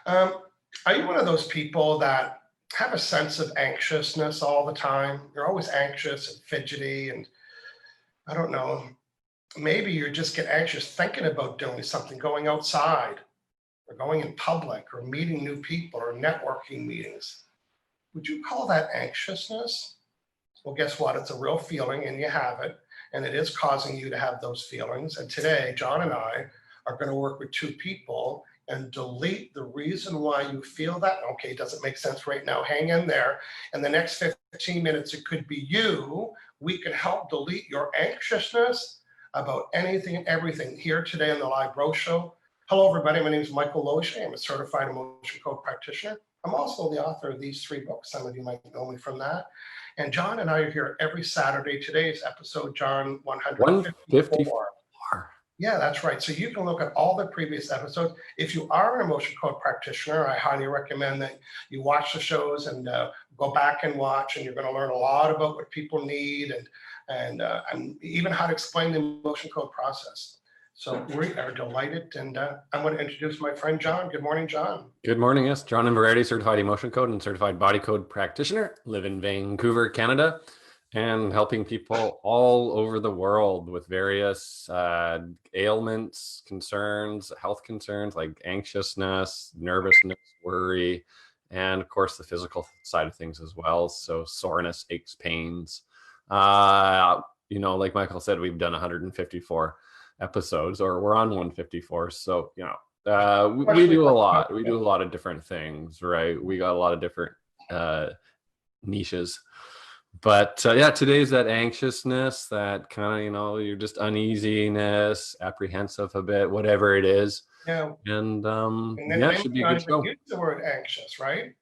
Um, are you one of those people that have a sense of anxiousness all the time? You're always anxious and fidgety, and I don't know, maybe you just get anxious thinking about doing something, going outside or going in public or meeting new people or networking meetings. Would you call that anxiousness? Well, guess what? It's a real feeling and you have it, and it is causing you to have those feelings. And today, John and I are going to work with two people and delete the reason why you feel that. Okay, it doesn't make sense right now. Hang in there. In the next 15 minutes, it could be you. We can help delete your anxiousness about anything and everything here today on the Live Bro Show. Hello, everybody. My name is Michael Loche. I'm a certified emotion code practitioner. I'm also the author of these 3 books. Some of you might know me from that. And John and I are here every Saturday. Today's episode, John, 154. Yeah, that's right. So you can look at all the previous episodes. If you are an emotion code practitioner, I highly recommend that you watch the shows and go back and watch, and you're going to learn a lot about what people need and even how to explain the emotion code process. So we are delighted, and I'm going to introduce my friend John. Good morning, John. Good morning, yes. John Inverarity, certified emotion code and certified body code practitioner, live in Vancouver, Canada, and helping people all over the world with various ailments, concerns, health concerns like anxiousness, nervousness, worry, and of course the physical side of things as well. So soreness, aches, pains. Like Michael said, we've done 154 episodes, or we're on 154. So, we do a lot. We do a lot of different things, right? We got a lot of different niches. But today's that anxiousness, that kind of, you're just uneasiness, apprehensive a bit, whatever it is. Yeah. And it should be a good show. Use the word anxious, right?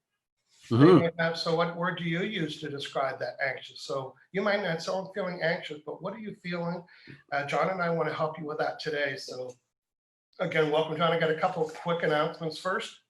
Mm-hmm. So what word do you use to describe that anxious? So you might not say, I'm feeling anxious, but what are you feeling? John and I want to help you with that today. So again, welcome, John. I got a couple of quick announcements first.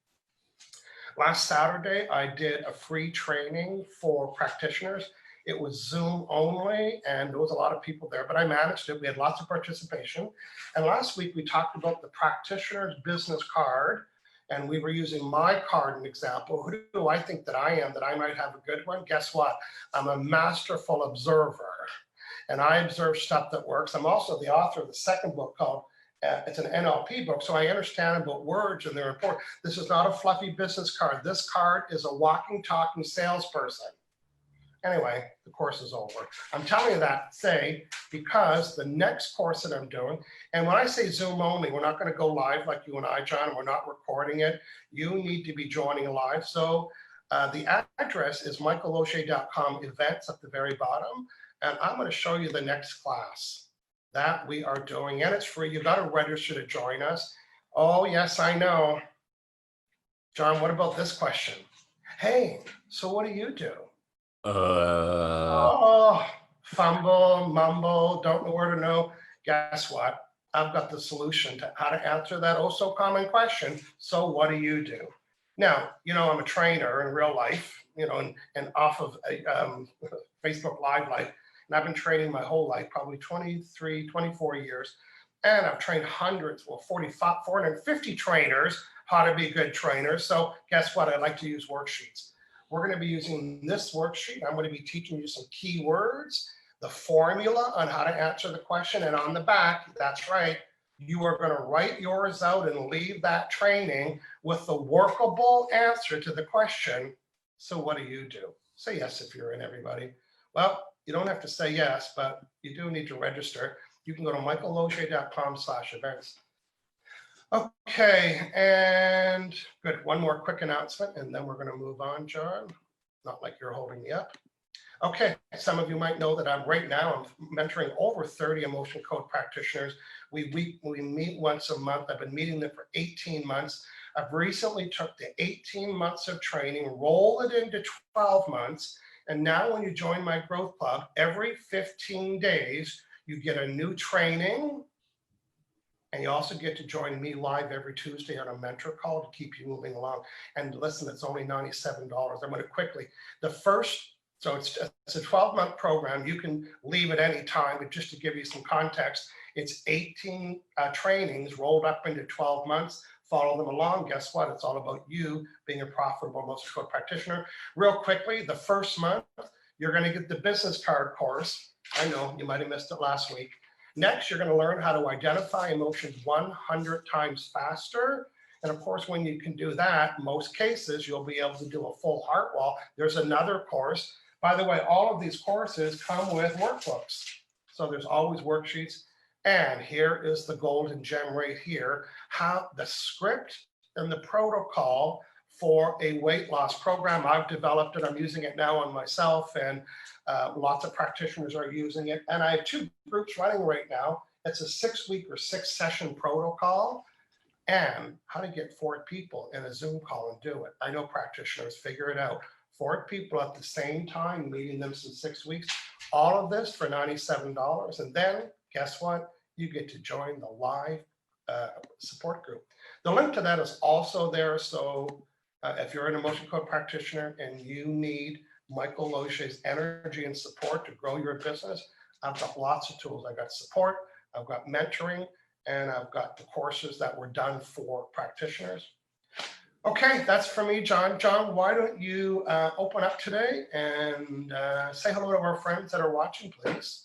Last Saturday, I did a free training for practitioners. It was Zoom only, and there was a lot of people there, but I managed it. We had lots of participation. And last week, we talked about the practitioner's business card, and we were using my card as an example. Who do I think that I am, that I might have a good one? Guess what? I'm a masterful observer, and I observe stuff that works. I'm also the author of the second book called it's an NLP book, so I understand about words and they're important. This is not a fluffy business card. This card is a walking, talking salesperson. Anyway, the course is over. I'm telling you that, because the next course that I'm doing, and when I say Zoom only, we're not going to go live like you and I, John, and we're not recording it. You need to be joining live. So the address is michaelloche.com events at the very bottom, and I'm going to show you the next class that we are doing, and it's free. You got to register to join us. Oh, yes, I know. John, what about this question? Hey, so what do you do? Fumble, mumble, don't know where to know. Guess what? I've got the solution to how to answer that oh so common question. So what do you do? Now, I'm a trainer in real life, and off of Facebook Live life. And I've been training my whole life, probably 23, 24 years. And I've trained hundreds, 450 trainers, how to be good trainers. So guess what? I like to use worksheets. We're going to be using this worksheet. I'm going to be teaching you some keywords, the formula on how to answer the question. And on the back, that's right, you are going to write yours out and leave that training with the workable answer to the question. So what do you do? Say yes if you're in, everybody. Well, you don't have to say yes, but you do need to register. You can go to michaelloche.com/events. Okay, and good. One more quick announcement, and then we're going to move on, John. Not like you're holding me up. Okay, some of you might know that I'm mentoring over 30 emotion code practitioners. We meet once a month. I've been meeting them for 18 months. I've recently took the 18 months of training, rolled it into 12 months. And now when you join my growth club, every 15 days, you get a new training. And you also get to join me live every Tuesday on a mentor call to keep you moving along. And listen, it's only $97. I'm going to quickly. So it's a 12-month program. You can leave at any time, but just to give you some context, It's 18 trainings rolled up into 12 months. Follow them along. Guess what? It's all about you being a profitable motion code practitioner. Real quickly, the first month, you're going to get the business card course. I know you might have missed it last week. Next, you're going to learn how to identify emotions 100 times faster. And of course, when you can do that, most cases, you'll be able to do a full heart wall. There's another course. By the way, all of these courses come with workbooks. So there's always worksheets. And here is the golden gem right here, how the script and the protocol for a weight loss program. I've developed it. I'm using it now on myself, and lots of practitioners are using it. And I have 2 groups running right now. It's a 6-week or 6-session protocol, and how to get 4 people in a Zoom call and do it. I know practitioners figure it out. 4 people at the same time, meeting them in 6 weeks. All of this for $97. And then guess what? You get to join the live support group. The link to that is also there. So if you're an emotion code practitioner and you need Michael Loche's energy and support to grow your business, I've got lots of tools. I've got support, I've got mentoring, and I've got the courses that were done for practitioners. Okay, that's for me, John. John, why don't you open up today and say hello to our friends that are watching, please.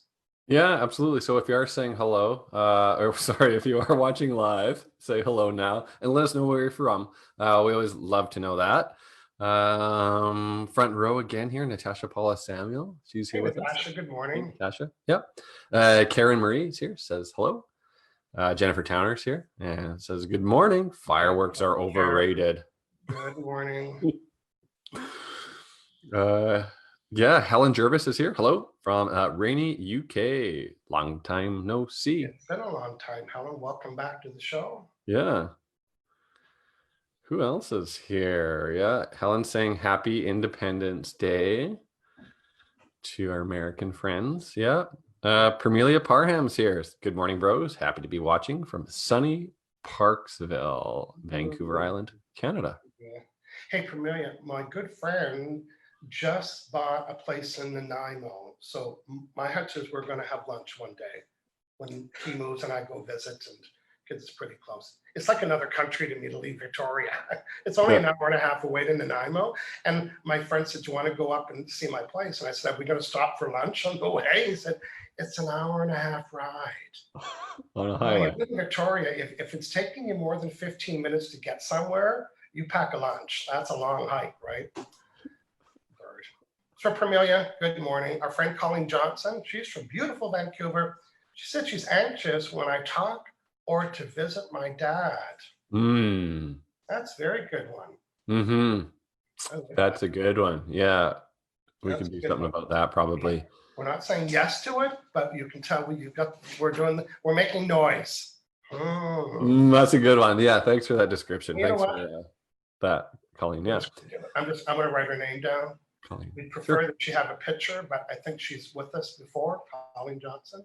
Yeah, absolutely. So if you are saying hello, or sorry, if you are watching live, say hello now and let us know where you're from. We always love to know that. Front row again here, Natasha Paula Samuel. She's here with Natasha, us. good morning. Hey, Natasha. Yep. Karen Marie is here, says hello. Jennifer Towner's here and says good morning. Fireworks are overrated. Good morning. Yeah, Helen Jervis is here. Hello from rainy UK. Long time no see. It's been a long time, Helen. Welcome back to the show. Yeah. Who else is here? Yeah, Helen saying Happy Independence Day to our American friends. Yeah. Permelia Parham's here. Good morning, bros. Happy to be watching from sunny Parksville, Vancouver Island, Canada. Yeah. Hey, Permelia, my good friend just bought a place in Nanaimo. So my hunch is we're going to have lunch one day when he moves and I go visit, and because it's pretty close. It's like another country to me to leave Victoria. It's only an hour and a half away to Nanaimo. And my friend said, do you want to go up and see my place? And I said, are we going to stop for lunch on the way? He said, it's an hour and a half ride. On a highway. In Victoria, if it's taking you more than 15 minutes to get somewhere, you pack a lunch. That's a long hike, right? So Permelia, good morning. Our friend Colleen Johnson, she's from beautiful Vancouver. She said she's anxious when I talk or to visit my dad. That's a very good one. That's a good one. Yeah, we can do something about that probably. We're not saying yes to it, but you can tell we're making noise. That's a good one. Yeah, thanks for that description. Thanks for that, Colleen. Yeah, I'm going to write her name down. We prefer that she have a picture, but I think she's with us before. Colleen Johnson.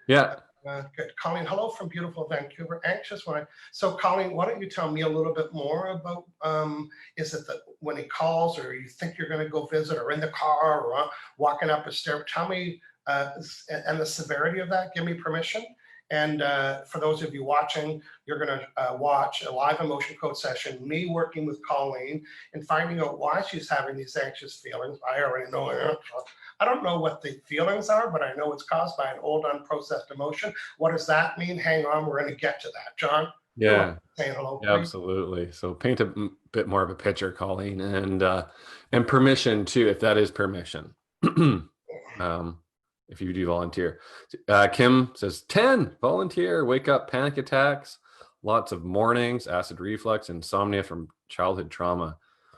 Yeah. Good. Colleen, hello from beautiful Vancouver. Anxious so Colleen, why don't you tell me a little bit more about, is it that when he calls or you think you're going to go visit or in the car or walking up a stair, tell me, and the severity of that, give me permission. And for those of you watching, you're going to watch a live emotion code session, me working with Colleen and finding out why she's having these anxious feelings. I already know. I don't know what the feelings are, but I know it's caused by an old unprocessed emotion. What does that mean? Hang on, we're going to get to that. John? Yeah. Saying hello, yeah, absolutely. So paint a bit more of a picture, Colleen, and permission too, if that is permission. If you do volunteer. Kim says 10 volunteer, wake up, panic attacks, lots of mornings, acid reflux, insomnia from childhood trauma.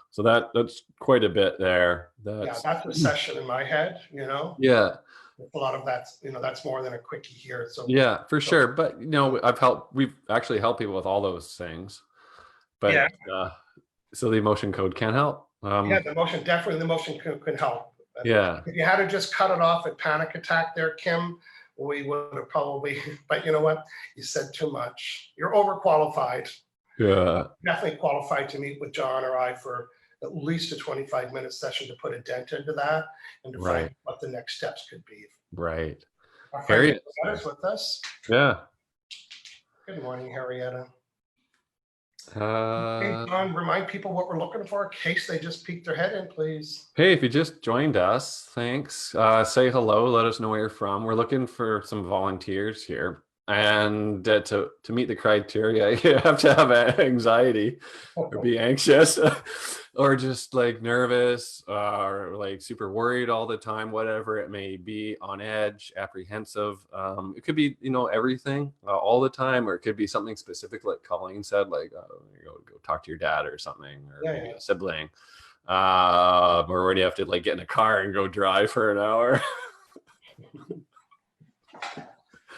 So that's quite a bit there. That's a session in my head, Yeah. A lot of that's, that's more than a quickie here. So yeah, for sure. But we've actually helped people with all those things. But so the emotion code can help. The motion can help. Yeah. If you had to just cut it off at panic attack there, Kim, we would have probably, but you know what? You said too much. You're overqualified. Yeah. Definitely qualified to meet with John or I for at least a 25-minute session to put a dent into that and to find what the next steps could be. Right. Our friend Harriet. Harrietta's with us. Yeah. Good morning, Harrietta. Hey, Uh, John, remind people what we're looking for in case they just peek their head in, please. hey, if you just joined us, thanks. Say hello. Let us know where you're from. We're looking for some volunteers here. And to meet the criteria, you have to have anxiety or be anxious or just like nervous or like super worried all the time, whatever it may be, on edge, apprehensive. It could be, everything all the time, or it could be something specific like Colleen said, like go talk to your dad or something, or maybe a sibling. Or where do you have to like get in a car and go drive for an hour?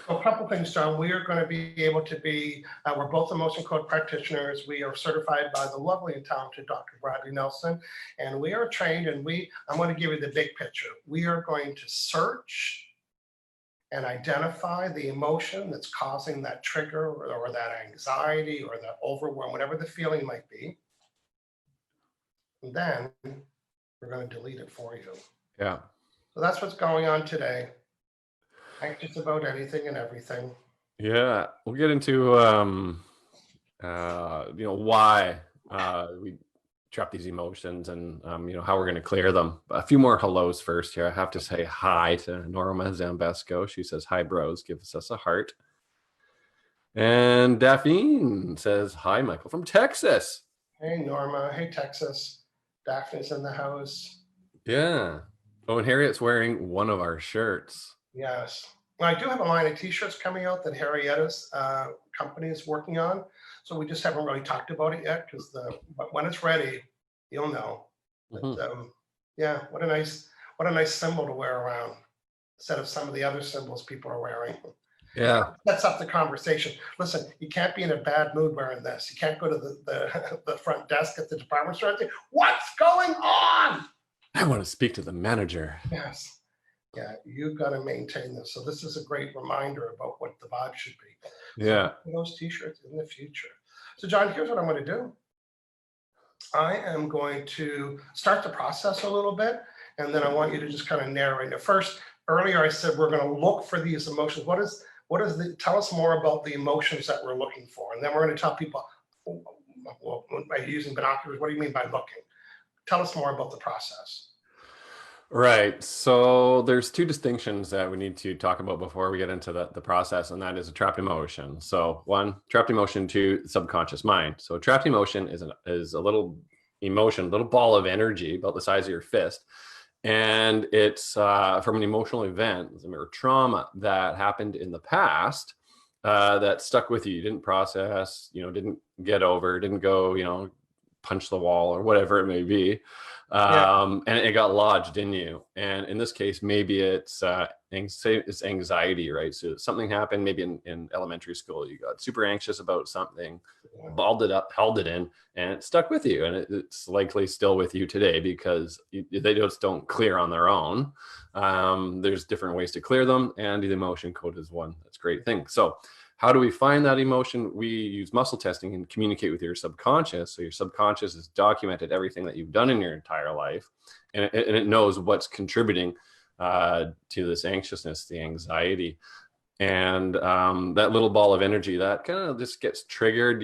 A couple things, John. We are going to be able to be, we're both emotion code practitioners. We are certified by the lovely and talented Dr. Bradley Nelson, and we are trained, and I'm going to give you the big picture. We are going to search and identify the emotion that's causing that trigger or that anxiety or that overwhelm, whatever the feeling might be. And then we're going to delete it for you. Yeah. So that's what's going on today. Anxious about anything and everything. Yeah, we'll get into why we trap these emotions and how we're going to clear them. A few more hellos first here. I have to say hi to Norma Zambesco. She says hi, bros. Gives us a heart. And Daphne says hi, Michael from Texas. Hey Norma. Hey Texas. Daphne's in the house. Yeah. Oh, and Harriet's wearing one of our shirts. Yes. Well, I do have a line of t-shirts coming out that Harrietta's company is working on. So we just haven't really talked about it yet but when it's ready, you'll know. But yeah, what a nice symbol to wear around instead of some of the other symbols people are wearing. Yeah. That's up the conversation. Listen, you can't be in a bad mood wearing this. You can't go to the front desk at the department store and say, "What's going on?" I want to speak to the manager. Yes. Yeah, you've got to maintain this. So this is a great reminder about what the vibe should be. Yeah. So those t-shirts in the future. So John, here's what I'm going to do. I am going to start the process a little bit, and then I want you to just kind of narrate it. First, earlier I said we're going to look for these emotions. Tell us more about the emotions that we're looking for. And then we're going to tell people, well, by using binoculars, what do you mean by looking? Tell us more about the process. Right. So there's two distinctions that we need to talk about before we get into the process, and that is a trapped emotion. So one, trapped emotion, two, subconscious mind. So trapped emotion is a little emotion, little ball of energy about the size of your fist. And it's from an emotional event or trauma that happened in the past that stuck with you. You didn't process, didn't get over, didn't go, punch the wall or whatever it may be. And it got lodged in you. And in this case, maybe it's anxiety, right? So something happened maybe in elementary school. You got super anxious about something, balled it up, held it in, and it stuck with you. And it's likely still with you today because they just don't clear on their own. There's different ways to clear them, and the emotion code is one. That's a great thing. So how do we find that emotion? We use muscle testing and communicate with your subconscious. So your subconscious has documented everything that you've done in your entire life, and it knows what's contributing to this anxiousness, the anxiety. And that little ball of energy that kind of just gets triggered,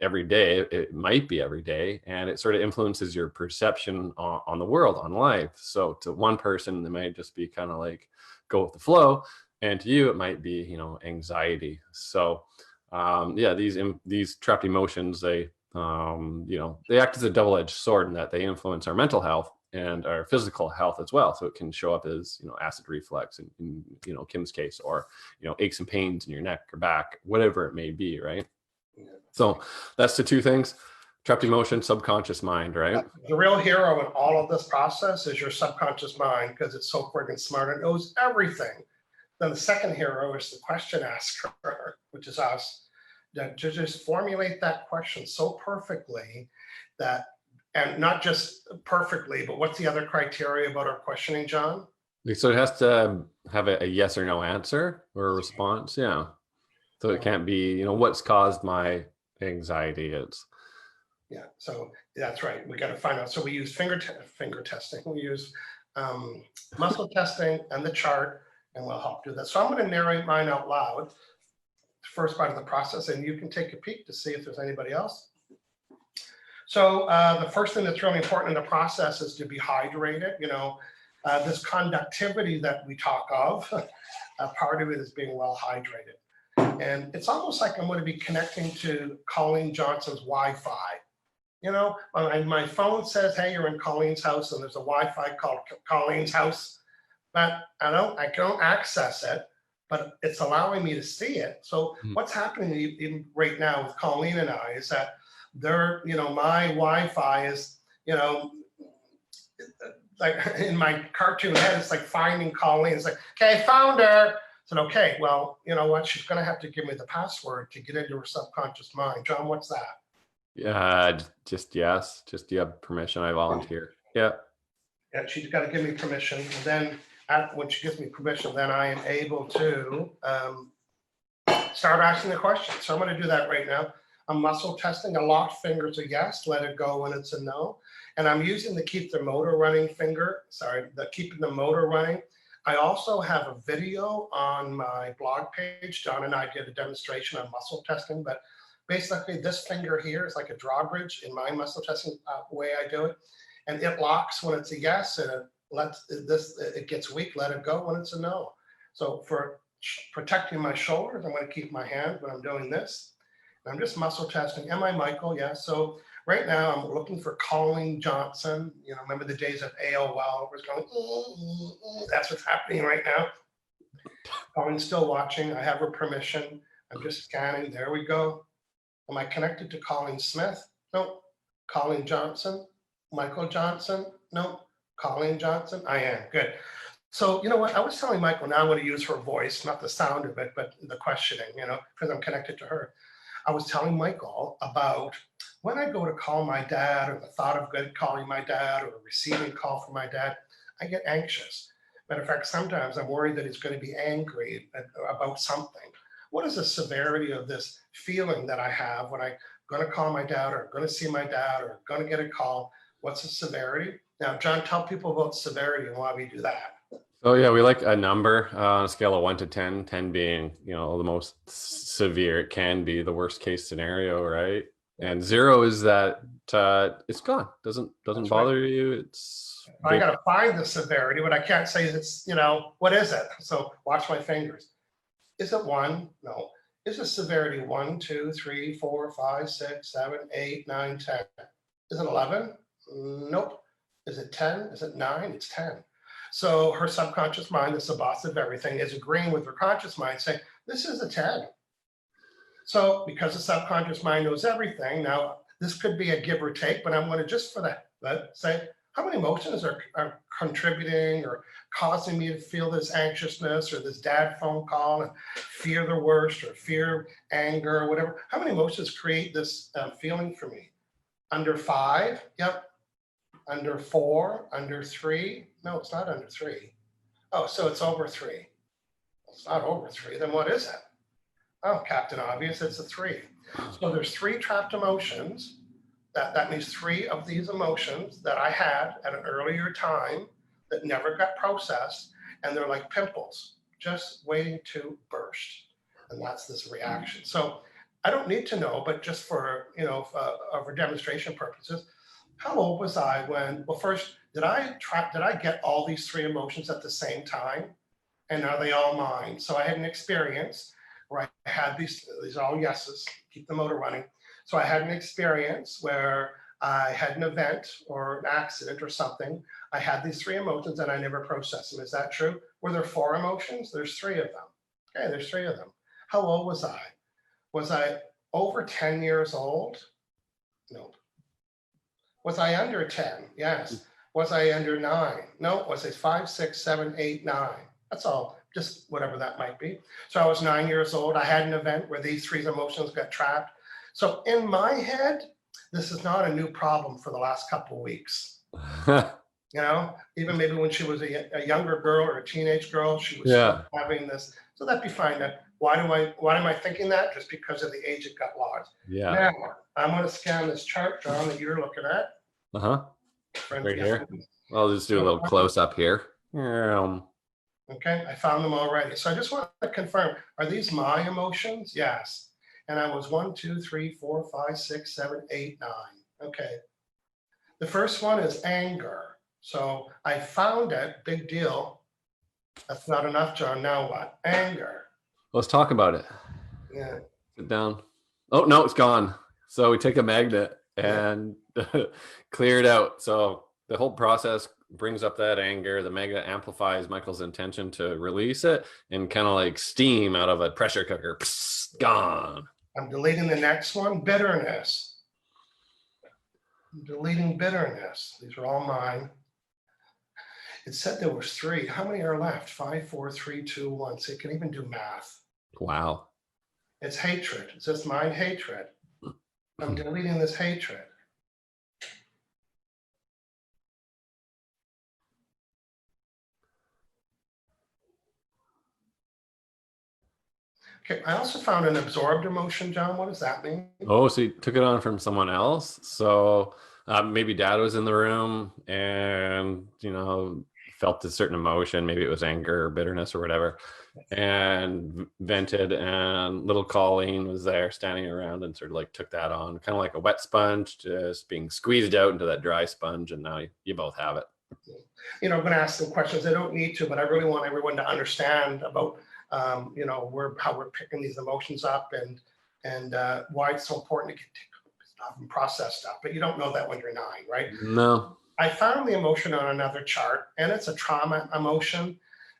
every day. It might be every day, and it sort of influences your perception on the world, on life. So to one person, it might just be kind of like go with the flow. And to you, it might be, anxiety. So, these trapped emotions, they act as a double-edged sword in that they influence our mental health and our physical health as well. So it can show up as, acid reflux in Kim's case, or, aches and pains in your neck or back, whatever it may be, right? Yeah. So that's the two things. Trapped emotion, subconscious mind, right? The real hero in all of this process is your subconscious mind, because it's so friggin' smart and knows everything. Then the second hero is the question asker, which is us, to just formulate that question so perfectly that, and not just perfectly, but what's the other criteria about our questioning, John? So it has to have a yes or no answer or a response. Yeah. So it can't be, what's caused my anxiety. Yeah, so that's right. We got to find out. So we use finger testing. We use muscle testing and the chart and we'll help do that. So I'm going to narrate mine out loud, the first part of the process, and you can take a peek to see if there's anybody else. So the first thing that's really important in the process is to be hydrated. This conductivity that we talk of, part of it is being well hydrated. And it's almost like I'm going to be connecting to Colleen Johnson's Wi-Fi. My phone says, hey, you're in Colleen's house, and there's a Wi-Fi called Colleen's house, but I can't access it, but it's allowing me to see it. So what's happening even right now with Colleen and I is that my Wi-Fi is, like in my cartoon head, it's like finding Colleen. It's like, okay, found her. I said, okay, well, you know what? She's going to have to give me the password to get into her subconscious mind. John, what's that? Yeah, just yes. Just do you have permission? I volunteer. Yeah. Yeah, she's got to give me permission. And then when she gives me permission, then I am able to start asking the question. So I'm going to do that right now. I'm muscle testing. A locked finger is a yes. Let it go when it's a no. And I'm using the keep the motor running finger. Sorry, the keeping the motor running. I also have a video on my blog page. John and I did a demonstration on muscle testing, but basically this finger here is like a drawbridge in my muscle testing way I do it. And it locks when it's a yes, and it gets weak, let it go when it's a no. So for protecting my shoulders, I'm going to keep my hand when I'm doing this. I'm just muscle testing. Am I Michael? Yeah. So right now I'm looking for Colleen Johnson. Remember the days of AOL? It was going, that's what's happening right now. Colleen's still watching. I have her permission. I'm just scanning. There we go. Am I connected to Colleen Smith? Nope. Colleen Johnson? Michael Johnson? Nope. Colleen Johnson? I am. Good. So, you know what? I was telling Michael, now I'm going to use her voice, not the sound of it, but the questioning, because I'm connected to her. I was telling Michael about when I go to call my dad, or the thought of calling my dad, or receiving a call from my dad, I get anxious. Matter of fact, sometimes I'm worried that he's going to be angry about something. What is the severity of this feeling that I have when I'm going to call my dad, or going to see my dad, or going to get a call? What's the severity? Now, John, tell people about severity and why we do that. Oh yeah, we like a number on a scale of 1 to 10, 10 being, the most severe it can be, the worst case scenario, right? And 0 is that it's gone, doesn't bother you. It's I got to find the severity, but I can't say it's, what is it? So watch my fingers. Is it 1? No. Is the severity 1, 2, 3, 4, 5, 6, 7, 8, 9, 10? Is it 11? Nope. Is it 10? Is it 9? It's 10. So her subconscious mind, that's the boss of everything, is agreeing with her conscious mind, saying, this is a 10. So because the subconscious mind knows everything, now this could be a give or take, but I'm going to just for that say, how many emotions are contributing or causing me to feel this anxiousness, or this dad phone call, and fear the worst, or fear, anger, or whatever? How many emotions create this feeling for me? Under 5? Yep. Under 4, under 3? No, it's not under 3. Oh, so it's over 3. It's not over 3. Then what is it? Oh, Captain Obvious, it's a 3. So there's 3 trapped emotions. That means 3 of these emotions that I had at an earlier time that never got processed, and they're like pimples, just waiting to burst. And that's this reaction. So I don't need to know, but just for, for demonstration purposes, how old was I when, well, first, did I get all these 3 emotions at the same time? And are they all mine? So I had an experience where I had these are all yeses, keep the motor running. So I had an experience where I had an event or an accident or something. I had these 3 emotions and I never processed them. Is that true? Were there 4 emotions? There's 3 of them. Okay, there's 3 of them. How old was I? Was I over 10 years old? Nope. Was I under 10? Yes. Was I under 9? No. Was it 5, 6, 7, 8, 9? That's all, just whatever that might be. So I was 9 years old. I had an event where these 3 emotions got trapped. So in my head, this is not a new problem for the last couple of weeks. Even maybe when she was a younger girl or a teenage girl, she was having this. So that'd be fine. Why am I thinking that? Just because of the age it got lost. Yeah. Now I'm going to scan this chart, John, that you're looking at. Right here. I'll just do a little close up here. Okay. Okay, I found them already. So I just want to confirm, are these my emotions? Yes. And I was 1, 2, 3, 4, 5, 6, 7, 8, 9. Okay. The first one is anger. So I found it, big deal. That's not enough, John. Now what? Anger. Let's talk about it. Yeah. Sit down. Oh, no, it's gone. So we take a magnet Yeah. and clear it out. So the whole process brings up that anger. The magnet amplifies Michael's intention to release it, and kind of like steam out of a pressure cooker. Psst, gone. I'm deleting the next one, bitterness. I'm deleting bitterness. These are all mine. It said there was 3. How many are left? 5, 4, 3, 2, 1. So you can even do math. Wow. It's hatred. It's just mine hatred. I'm deleting this hatred. Okay, I also found an absorbed emotion, John. What does that mean? Oh, so you took it on from someone else. So maybe dad was in the room and, felt a certain emotion. Maybe it was anger or bitterness or whatever, and vented. And little Colleen was there standing around and sort of like took that on, kind of like a wet sponge, just being squeezed out into that dry sponge. And now you both have it. I'm going to ask some questions. I don't need to, but I really want everyone to understand about, how we're picking these emotions up and why it's so important to get stuff and process stuff. But you don't know that when you're 9, right? No. I found the emotion on another chart, and it's a trauma emotion,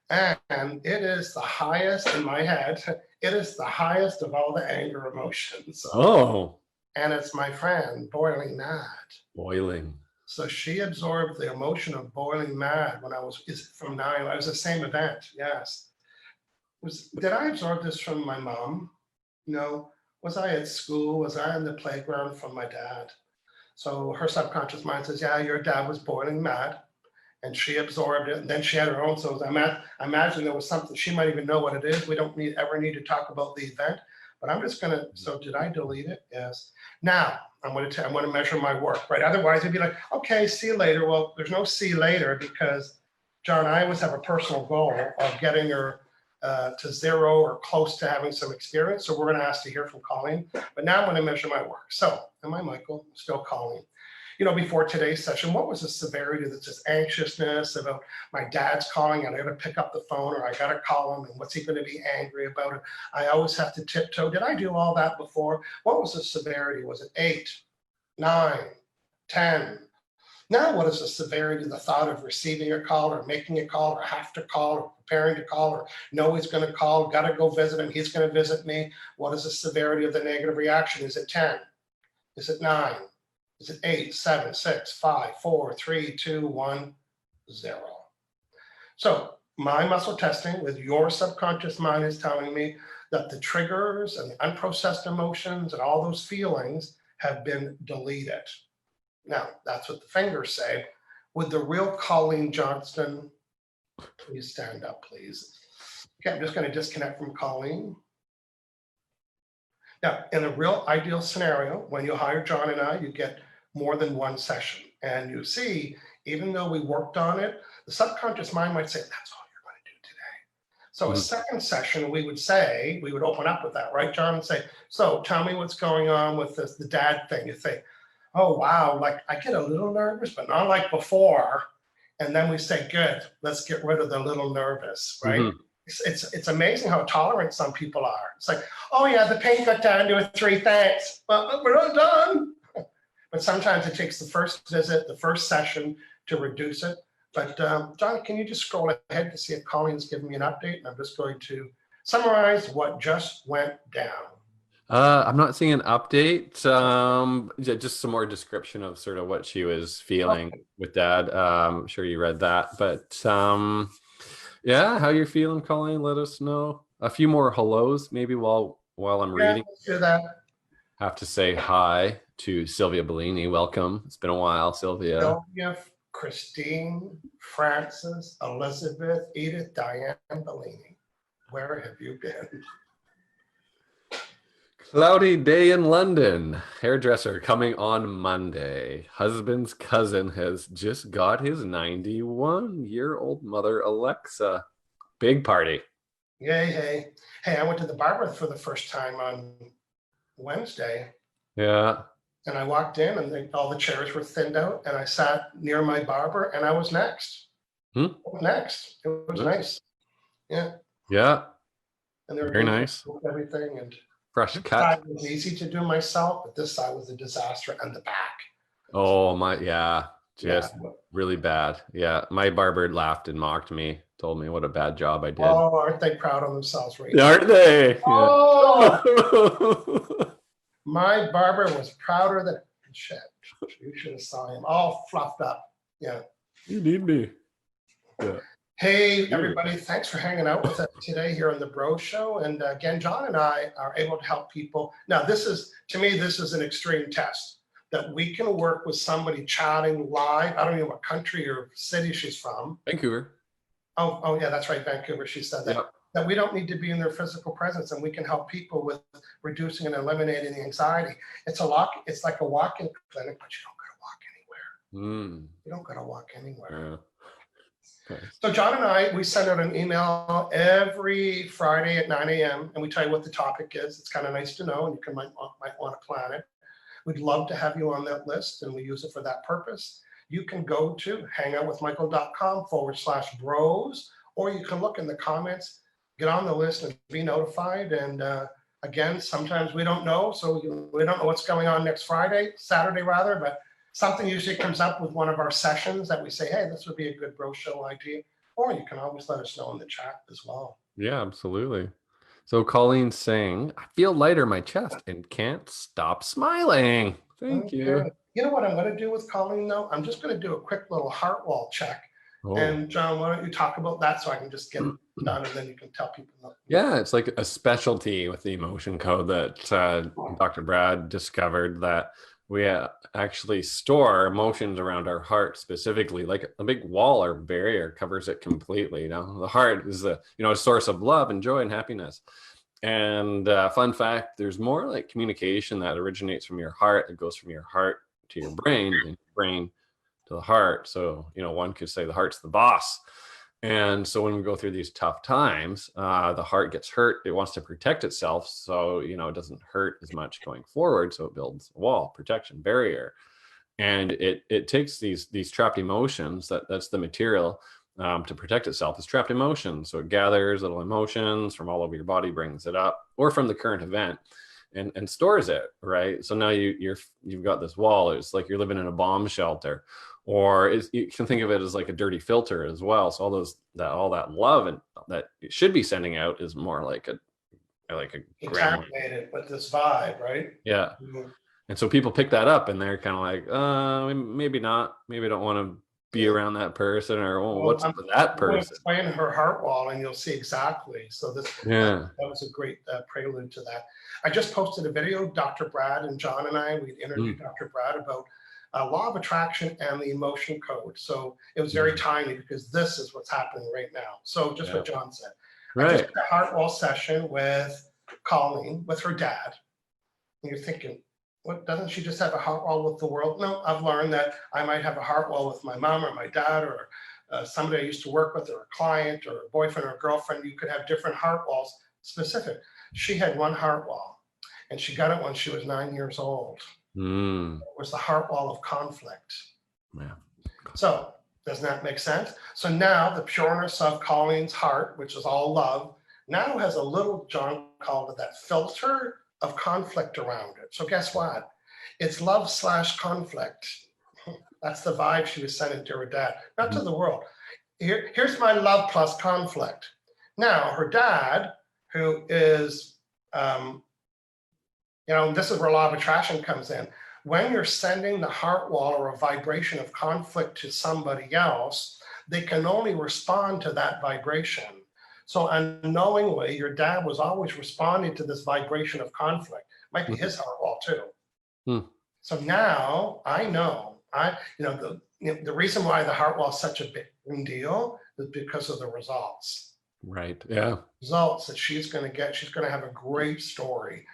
and it is the highest in my head. It is the highest of all the anger emotions. Oh. And it's my friend, boiling mad. Boiling. So she absorbed the emotion of boiling mad when I was from 9. I was the same event. Yes. Did I absorb this from my mom? No. Was I at school? Was I in the playground from my dad? So her subconscious mind says, yeah, your dad was boiling mad, and she absorbed it. And then she had her own. So I imagine there was something, she might even know what it is. We don't ever need to talk about the event, but I'm just going to, so did I delete it? Yes. Now I'm going to measure my work, right? Otherwise it'd be like, okay, see you later. Well, there's no see you later, because John, I always have a personal goal of getting her to 0 or close to having some experience. So we're going to ask to hear from Colleen, but now I'm going to measure my work. So am I Michael? Still Colleen. Before today's session, what was the severity that's just anxiousness about my dad's calling and I got to pick up the phone, or I got to call him and what's he going to be angry about it? I always have to tiptoe. Did I do all that before? What was the severity? Was it 8, 9, 10? Now, what is the severity of the thought of receiving a call or making a call or have to call or preparing to call or know he's going to call, got to go visit him, he's going to visit me? What is the severity of the negative reaction? Is it 10? Is it 9? Is it 8, 7, 6, 5, 4, 3, 2, 1, 0? So my muscle testing with your subconscious mind is telling me that the triggers and the unprocessed emotions and all those feelings have been deleted. Now, that's what the fingers say. Would the real Colleen Johnston please stand up, please? Okay, I'm just going to disconnect from Colleen. Now, in a real ideal scenario, when you hire John and I, you get more than one session. And you see, even though we worked on it, the subconscious mind might say, that's all you're going to do today. So a second session, we would open up with that, right, John? And say, so tell me what's going on with the dad thing. You think, oh, wow, like I get a little nervous, but not like before. And then we say, good, let's get rid of the little nervous, right? It's amazing how tolerant some people are. It's like, oh yeah, the pain got down to a 3, thanks. But we're not done. But sometimes it takes the first visit, the first session to reduce it. But John, can you just scroll ahead to see if Colleen's giving me an update? And I'm just going to summarize what just went down. I'm not seeing an update. Just some more description of sort of what she was feeling with dad. I'm sure you read that, but yeah, how you're feeling, Colleen? Let us know. A few more hellos, maybe while I'm reading. Let's do that. Have to say hi to Sylvia Bellini. Welcome. It's been a while, Sylvia. Sylvia, Christine, Frances, Elizabeth, Edith, Diane Bellini. Where have you been? Cloudy day in London. Hairdresser coming on Monday. Husband's cousin has just got his 91-year-old mother, Alexa. Big party. Yay, hey. Hey, I went to the barber for the first time on Wednesday, Yeah. and I walked in and all the chairs were thinned out, and I sat near my barber and I was next. Hmm? Next. It was Nice. nice. Yeah. Yeah. And they were Very doing nice. everything. And Fresh this cut. side was easy to do myself, but this side was a disaster, and the back. Oh my, yeah. Just Yeah. really bad. Yeah. My barber laughed and mocked me, told me what a bad job I did. Oh, aren't they proud of themselves right now? Aren't they? Oh, Yeah. my barber was prouder than shit. You should have saw him all fluffed up. Yeah. You need me. Yeah. Hey, everybody, thanks for hanging out with us today here on the Bro Show. And again, John and I are able to help people. Now, this is, to me, this is an extreme test that we can work with somebody chatting live. I don't know what country or city she's from. Vancouver. Oh, yeah, that's right, Vancouver. She said that. Yep. That we don't need to be in their physical presence, and we can help people with reducing and eliminating the anxiety. It's like a walk-in clinic, but you don't got to walk anywhere. You don't got to walk anywhere. Yeah. Okay. So John and I, we send out an email every Friday at 9 a.m. and we tell you what the topic is. It's kind of nice to know, and you might want to plan it. We'd love to have you on that list, and we use it for that purpose. You can go to hangoutwithmichael.com/bros, or you can look in the comments, get on the list and be notified. And again, sometimes we don't know. So we don't know what's going on next Saturday rather, but something usually comes up with one of our sessions that we say, hey, this would be a good Bro Show idea. Or you can always let us know in the chat as well. Yeah, absolutely. So Colleen's saying, I feel lighter in my chest and can't stop smiling. Thank you. You know what I'm going to do with Colleen, though? I'm just going to do a quick little heart wall check. Oh. And John, why don't you talk about that so I can just get it done, and then you can tell people. Yeah, it's like a specialty with the emotion code that Dr. Brad discovered, that we actually store emotions around our heart specifically, like a big wall or barrier covers it completely. Now, the heart is a source of love and joy and happiness. And fun fact, there's more like communication that originates from your heart. It goes from your heart to your brain and your brain to the heart. So, one could say the heart's the boss. And so when we go through these tough times, the heart gets hurt. It wants to protect itself. So, it doesn't hurt as much going forward. So it builds a wall, protection, barrier. And it takes these trapped emotions, that's the material to protect itself, is trapped emotions. So it gathers little emotions from all over your body, brings it up, or from the current event, and stores it, right? So now you've got this wall. It's like you're living in a bomb shelter. Or you can think of it as like a dirty filter as well. So all that love and that it should be sending out is more like a contaminated with this vibe, right? Yeah. Mm-hmm. And so people pick that up and they're kind of like, maybe not. Maybe I don't want to be around that person, or what's up with that person? Explain her heart wall, and you'll see exactly. So that was a great prelude to that. I just posted a video. Dr. Brad and John and I, we interviewed Dr. Brad about law of attraction and the emotion code. So it was very timely because this is what's happening right now. So just what John said. I just had a heart wall session with Colleen, with her dad. And you're thinking, what, doesn't she just have a heart wall with the world? No, I've learned that I might have a heart wall with my mom or my dad or somebody I used to work with, or a client or a boyfriend or a girlfriend. You could have different heart walls specific. She had one heart wall, and she got it when she was 9 years old. It was the heart wall of conflict. Yeah. So doesn't that make sense? So now the pureness of Colleen's heart, which is all love, now has a little, John called it, that filter of conflict around it. So guess what? It's love/conflict. That's the vibe she was sending to her dad, not to the world. Here's my love plus conflict. Now her dad, who is, this is where law of attraction comes in. When you're sending the heart wall or a vibration of conflict to somebody else, they can only respond to that vibration. So unknowingly, your dad was always responding to this vibration of conflict. Might be his heart wall too. So now I know, the reason why the heart wall is such a big deal is because of the results. Right. Yeah. Results that she's going to get. She's going to have a great story.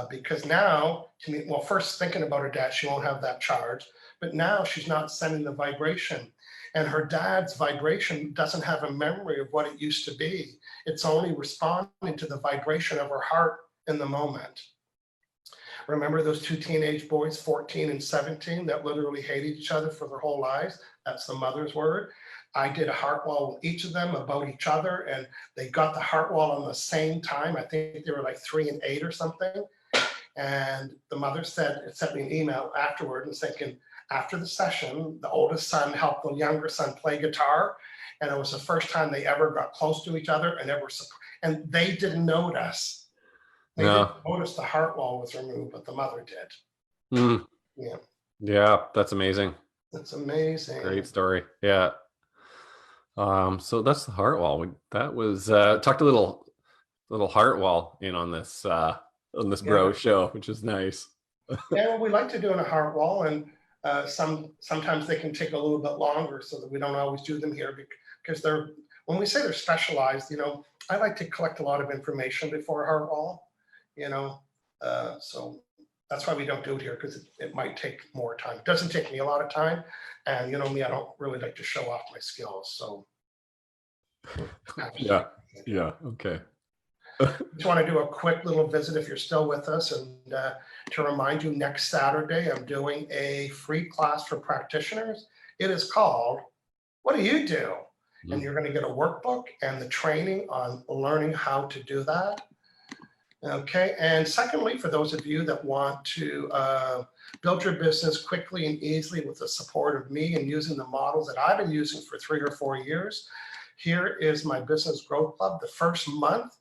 Because now, first thinking about her dad, she won't have that charge, but now she's not sending the vibration. And her dad's vibration doesn't have a memory of what it used to be. It's only responding to the vibration of her heart in the moment. Remember those two teenage boys, 14 and 17, that literally hated each other for their whole lives? That's the mother's word. I did a heart wall with each of them about each other, and they got the heart wall on the same time. I think they were like 3 and 8 or something. And the mother sent me an email afterward and thinking, after the session, the oldest son helped the younger son play guitar. And it was the first time they ever got close to each other and they didn't notice. They didn't notice the heart wall was removed, but the mother did. Mm. Yeah. Yeah, that's amazing. That's amazing. Great story. Yeah. So that's the heart wall. That was tucked a little heart wall in on this bro show, which is nice. Yeah, well, we like to do in a heart wall, and sometimes they can take a little bit longer, so that we don't always do them here because when we say they're specialized, I like to collect a lot of information before a heart wall, so that's why we don't do it here, because it might take more time. It doesn't take me a lot of time, and me, I don't really like to show off my skills, so. Yeah, okay. Just want to do a quick little visit if you're still with us, and to remind you, next Saturday I'm doing a free class for practitioners. It is called What Do You Do? And you're going to get a workbook and the training on learning how to do that. Okay, and secondly, for those of you that want to build your business quickly and easily with the support of me and using the models that I've been using for 3 or 4 years, here is my Business Growth Club. The first month,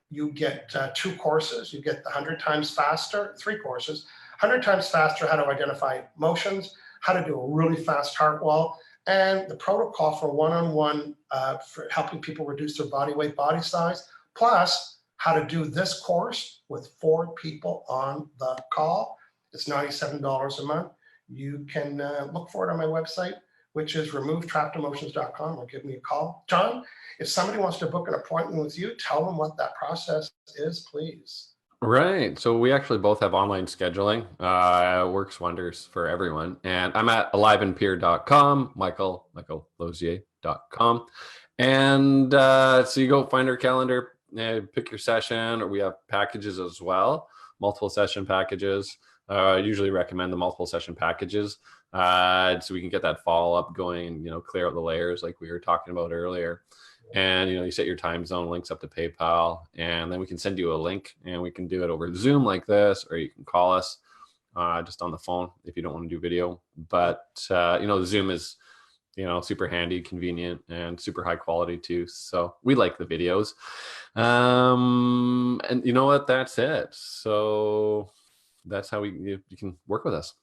you get 2 courses. You get the 100 times faster, 3 courses, 100 times faster, how to identify emotions, how to do a really fast heart wall, and the protocol for one-on-one for helping people reduce their body weight, body size, plus how to do this course with 4 people on the call. It's $97 a month. You can look for it on my website, which is removetrappedemotions.com, or give me a call. John, if somebody wants to book an appointment with you, tell them what that process is, please. Right. So we actually both have online scheduling. It works wonders for everyone. And I'm at aliveandpeer.com, michaellozier.com. And so you go find our calendar, pick your session, or we have packages as well, multiple session packages. I usually recommend the multiple session packages so we can get that follow-up going, clear out the layers like we were talking about earlier. And, you set your time zone, links up to PayPal, and then we can send you a link, and we can do it over Zoom like this, or you can call us just on the phone if you don't want to do video. But, Zoom is, super handy, convenient, and super high quality too. So we like the videos. And you know what? That's it. So that's how you can work with us.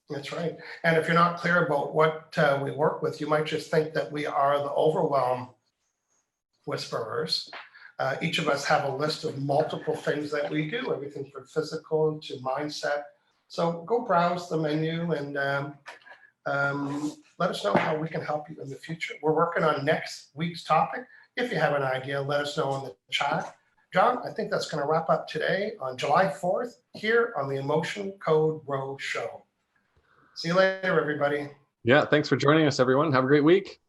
That's right. And if you're not clear about what we work with, you might just think that we are the overwhelm whisperers. Each of us have a list of multiple things that we do, everything from physical to mindset. So go browse the menu and let us know how we can help you in the future. We're working on next week's topic. If you have an idea, let us know in the chat. John, I think that's going to wrap up today on July 4th here on the Emotion Code Row Show. See you later, everybody. Yeah, thanks for joining us, everyone. Have a great week.